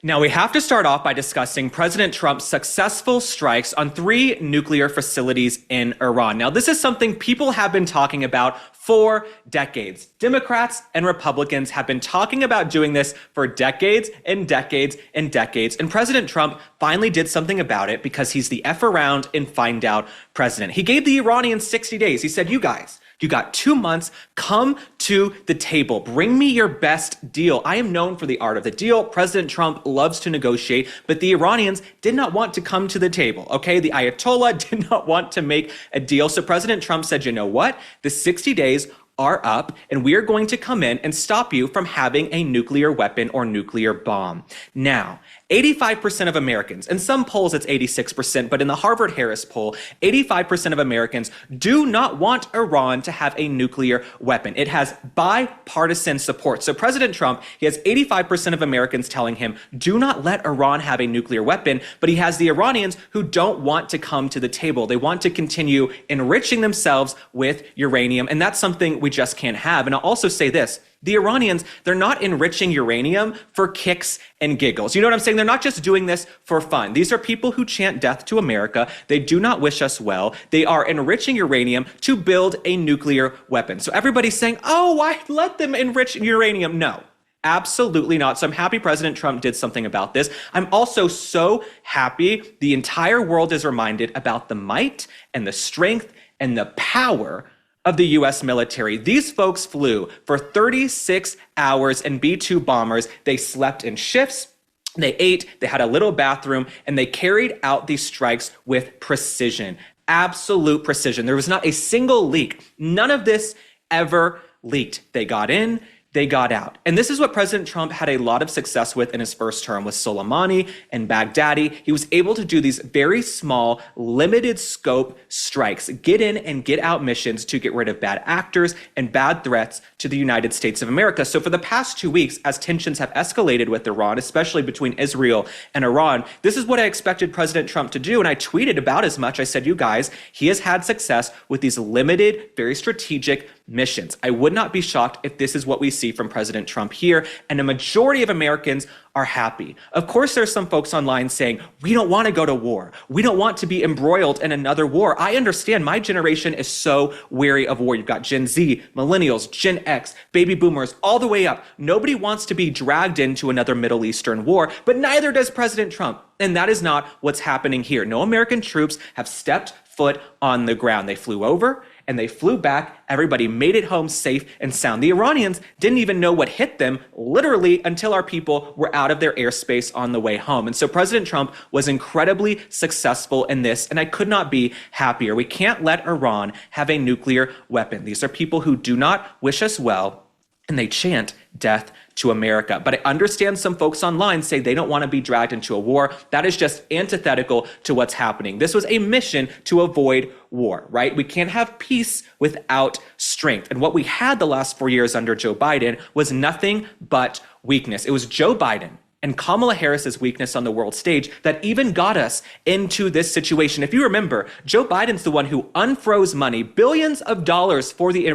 Now, we have to start off by discussing President Trump's successful strikes on 3 nuclear facilities in Iran. Now, this is something people have been talking about for decades. Democrats and Republicans have been talking about doing this for decades and decades and decades. And President Trump finally did something about it because he's the F around and find out president. He gave the Iranians 60 days. He said, you guys, you got 2 months, come to the table, bring me your best deal. I am known for the art of the deal. President Trump loves to negotiate, but the Iranians did not want to come to the table, okay? The Ayatollah did not want to make a deal. So President Trump said, you know what? The 60 days are up, and we are going to come in and stop you from having a nuclear weapon or nuclear bomb. Now, 85% of Americans, in some polls it's 86%, but in the Harvard-Harris poll, 85% of Americans do not want Iran to have a nuclear weapon. It has bipartisan support. So President Trump, he has 85% of Americans telling him, do not let Iran have a nuclear weapon, but he has the Iranians who don't want to come to the table. They want to continue enriching themselves with uranium, and that's something we just can't have. And I'll also say this. The Iranians, they're not enriching uranium for kicks and giggles. You know what I'm saying? They're not just doing this for fun. These are people who chant death to America. They do not wish us well. They are enriching uranium to build a nuclear weapon. So everybody's saying, oh, why let them enrich uranium? No, absolutely not. So I'm happy President Trump did something about this. I'm also so happy the entire world is reminded about the might and the strength and the power of the U.S. military. These folks flew for 36 hours in B-2 bombers. They slept in shifts, they ate, they had a little bathroom, and they carried out these strikes with precision, absolute precision. There was not a single leak. None of this ever leaked. They got in, they got out. And this is what President Trump had a lot of success with in his first term with Soleimani and Baghdadi. He was able to do these very small, limited scope strikes, get in and get out missions to get rid of bad actors and bad threats to the United States of America. So for the past 2 weeks, as tensions have escalated with Iran, especially between Israel and Iran, this is what I expected President Trump to do. And I tweeted about as much. I said, you guys, he has had success with these limited, very strategic missions. I would not be shocked if this is what we see from President Trump here, and a majority of Americans are happy. Of course, there's some folks online saying, we don't want to go to war. We don't want to be embroiled in another war. I understand my generation is so weary of war. You've got Gen Z, millennials, Gen X, baby boomers, all the way up. Nobody wants to be dragged into another Middle Eastern war, but neither does President Trump. And that is not what's happening here. No American troops have stepped foot on the ground. They flew over and they flew back. Everybody made it home safe and sound. The Iranians didn't even know what hit them, literally, until our people were out of their airspace on the way home. And so President Trump was incredibly successful in this, and I could not be happier. We can't let Iran have a nuclear weapon. These are people who do not wish us well, and they chant death to America. But I understand some folks online say they don't want to be dragged into a war. That is just antithetical to what's happening. This was a mission to avoid war, right? We can't have peace without strength. And what we had the last 4 years under Joe Biden was nothing but weakness. It was Joe Biden and Kamala Harris's weakness on the world stage that even got us into this situation. If you remember, Joe Biden's the one who unfroze money, billions of dollars for the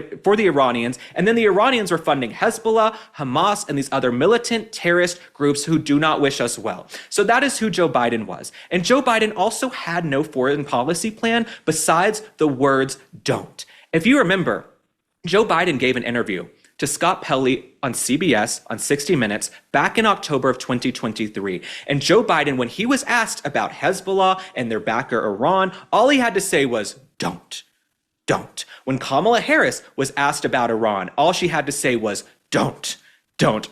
Iranians, and then the Iranians were funding Hezbollah, Hamas, and these other militant terrorist groups who do not wish us well. So that is who Joe Biden was. And Joe Biden also had no foreign policy plan besides the words "don't." If you remember, Joe Biden gave an interview to Scott Pelley on CBS on 60 Minutes back in October of 2023. And Joe Biden, when he was asked about Hezbollah and their backer Iran, all he had to say was, don't. When Kamala Harris was asked about Iran, all she had to say was, don't,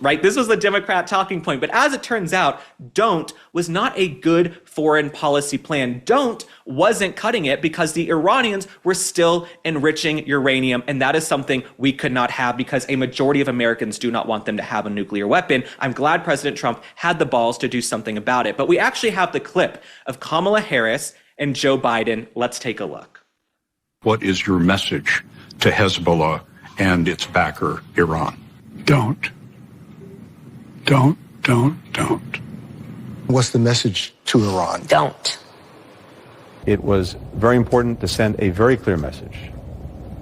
right? This was the Democrat talking point. But as it turns out, don't was not a good foreign policy plan. Don't wasn't cutting it because the Iranians were still enriching uranium. And that is something we could not have because a majority of Americans do not want them to have a nuclear weapon. I'm glad President Trump had the balls to do something about it. But we actually have the clip of Kamala Harris and Joe Biden. Let's take a look. What is your message to Hezbollah and its backer, Iran? Don't. What's the message to Iran? Don't. It was very important to send a very clear message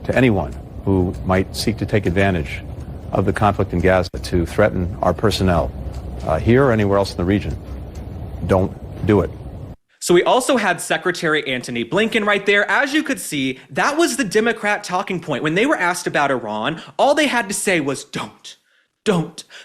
to anyone who might seek to take advantage of the conflict in Gaza to threaten our personnel here or anywhere else in the region. Don't do it. So we also had Secretary Antony Blinken right there. As you could see, that was the Democrat talking point. When they were asked about Iran, all they had to say was, don't,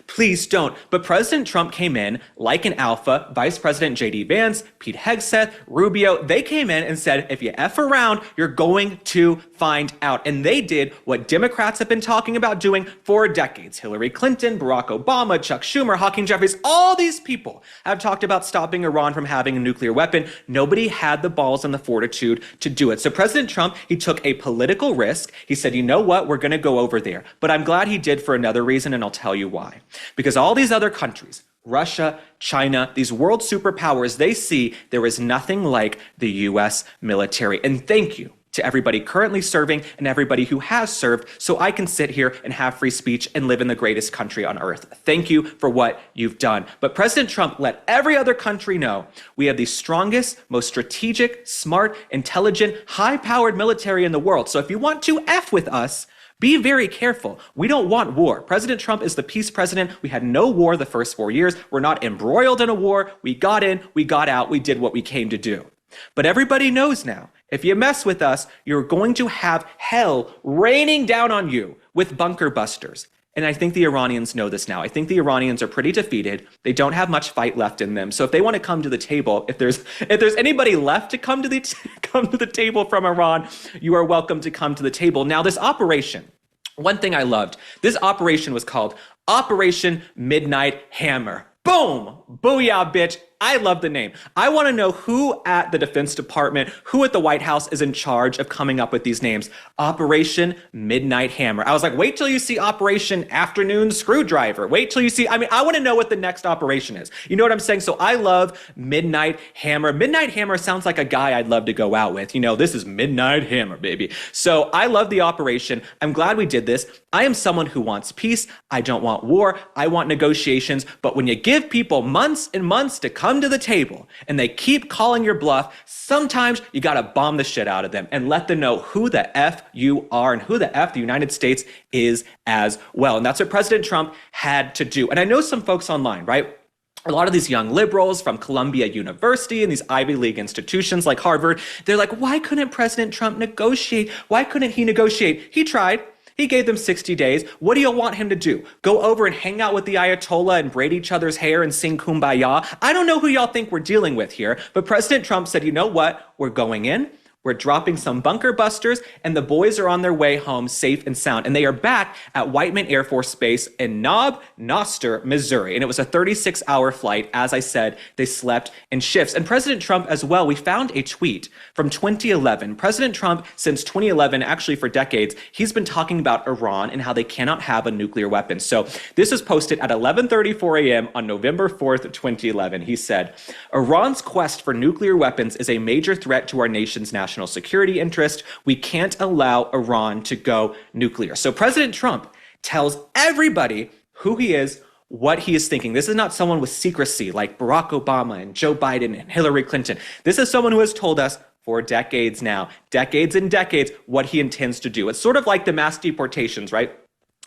please don't. But President Trump came in like an alpha. Vice President J.D. Vance, Pete Hegseth, Rubio, they came in and said, if you F around, you're going to find out. And they did what Democrats have been talking about doing for decades. Hillary Clinton, Barack Obama, Chuck Schumer, Hakeem Jeffries, all these people have talked about stopping Iran from having a nuclear weapon. Nobody had the balls and the fortitude to do it. So President Trump, he took a political risk. He said, you know what, we're going to go over there. But I'm glad he did for another reason, and I'll tell you why. Because all these other countries, Russia, China, these world superpowers, they see there is nothing like the U.S. military. And thank you to everybody currently serving and everybody who has served, so I can sit here and have free speech and live in the greatest country on earth. Thank you for what you've done. But President Trump let every other country know we have the strongest, most strategic, smart, intelligent, high-powered military in the world. So if you want to F with us, be very careful. We don't want war. President Trump is the peace president. We had no war the first 4 years. We're not embroiled in a war. We got in, we got out, we did what we came to do. But everybody knows now, if you mess with us, you're going to have hell raining down on you with bunker busters. And I think the Iranians know this now. I think the Iranians are pretty defeated. They don't have much fight left in them. So if they want to come to the table, if there's anybody left to come to the table from Iran, you are welcome to come to the table. Now, this operation, one thing I loved, this operation was called Operation Midnight Hammer. Boom! Booyah, bitch. I love the name. I want to know who at the Defense Department, who at the White House is in charge of coming up with these names. Operation Midnight Hammer. I was like, wait till you see Operation Afternoon Screwdriver. Wait till you see, I want to know what the next operation is. You know what I'm saying? So I love Midnight Hammer. Midnight Hammer sounds like a guy I'd love to go out with. You know, this is Midnight Hammer, baby. So I love the operation. I'm glad we did this. I am someone who wants peace. I don't want war. I want negotiations. But when you give people months and months to come to the table and they keep calling your bluff, sometimes you got to bomb the shit out of them and let them know who the F you are and who the F the United States is as well. And that's what President Trump had to do. And I know some folks online, right? A lot of these young liberals from Columbia University and these Ivy League institutions like Harvard, they're like, why couldn't President Trump negotiate? Why couldn't he negotiate? He tried. He gave them 60 days. What do you want him to do? Go over and hang out with the Ayatollah and braid each other's hair and sing Kumbaya? I don't know who y'all think we're dealing with here, but President Trump said, you know what? We're going in. We're dropping some bunker busters, and the boys are on their way home safe and sound. And they are back at Whiteman Air Force Base in Knob Noster, Missouri. And it was a 36-hour flight. As I said, they slept in shifts. And President Trump as well, we found a tweet from 2011. President Trump, since 2011, actually for decades, he's been talking about Iran and how they cannot have a nuclear weapon. So this was posted at 11:34 a.m. on November 4th, 2011. He said, Iran's quest for nuclear weapons is a major threat to our nation's national security interest. We can't allow Iran to go nuclear. So President Trump tells everybody who he is, what he is thinking. This is not someone with secrecy like Barack Obama and Joe Biden and Hillary Clinton. This is someone who has told us for decades now, decades and decades, what he intends to do. It's sort of like the mass deportations, right?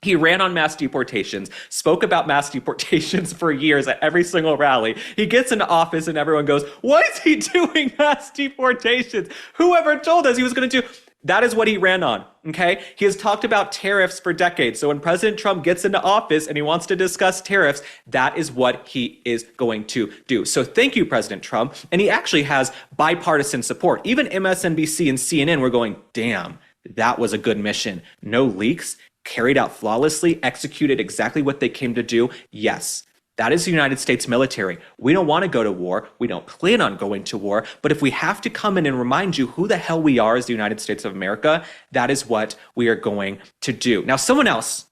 He ran on mass deportations, spoke about mass deportations for years at every single rally. He gets into office and everyone goes, why is he doing mass deportations? Whoever told us he was going to do? That is what he ran on, okay? He has talked about tariffs for decades. So when President Trump gets into office and he wants to discuss tariffs, that is what he is going to do. So thank you, President Trump. And he actually has bipartisan support. Even MSNBC and CNN were going, damn, that was a good mission. No leaks. Carried out flawlessly, executed exactly what they came to do. Yes, that is the United States military. We don't want to go to war. We don't plan on going to war. But if we have to come in and remind you who the hell we are as the United States of America, that is what we are going to do. Now, someone else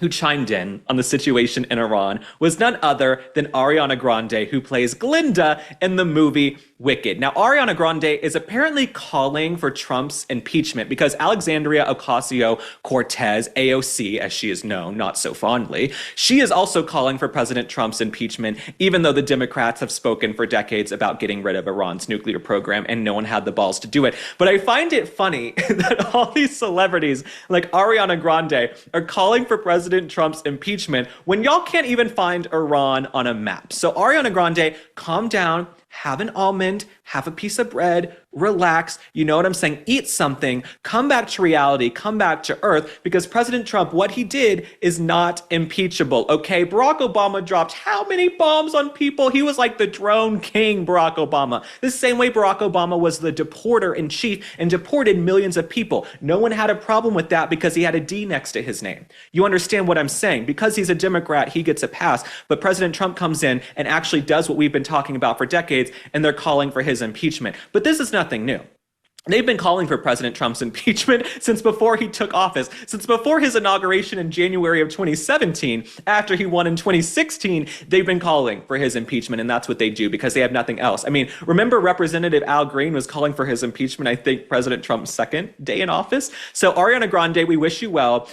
who chimed in on the situation in Iran was none other than Ariana Grande, who plays Glinda in the movie Wicked. Now, Ariana Grande is apparently calling for Trump's impeachment because Alexandria Ocasio-Cortez, AOC, as she is known, not so fondly, she is also calling for President Trump's impeachment, even though the Democrats have spoken for decades about getting rid of Iran's nuclear program and no one had the balls to do it. But I find it funny that all these celebrities like Ariana Grande are calling for President President Trump's impeachment when y'all can't even find Iran on a map. So Ariana Grande, calm down, have an almond, have a piece of bread, relax. You know what I'm saying? Eat something, come back to reality, come back to earth, because President Trump, what he did is not impeachable, okay? Barack Obama dropped how many bombs on people? He was like the drone king, Barack Obama. The same way Barack Obama was the deporter in chief and deported millions of people. No one had a problem with that because he had a D next to his name. You understand what I'm saying? Because he's a Democrat, he gets a pass. But President Trump comes in and actually does what we've been talking about for decades, and they're calling for his impeachment. But this is nothing new. They've been calling for President Trump's impeachment since before he took office, since before his inauguration in January of 2017. After he won in 2016, they've been calling for his impeachment, and that's what they do because they have nothing else. I mean, remember Representative Al Green was calling for his impeachment, I think, President Trump's second day in office? So Ariana Grande, we wish you well.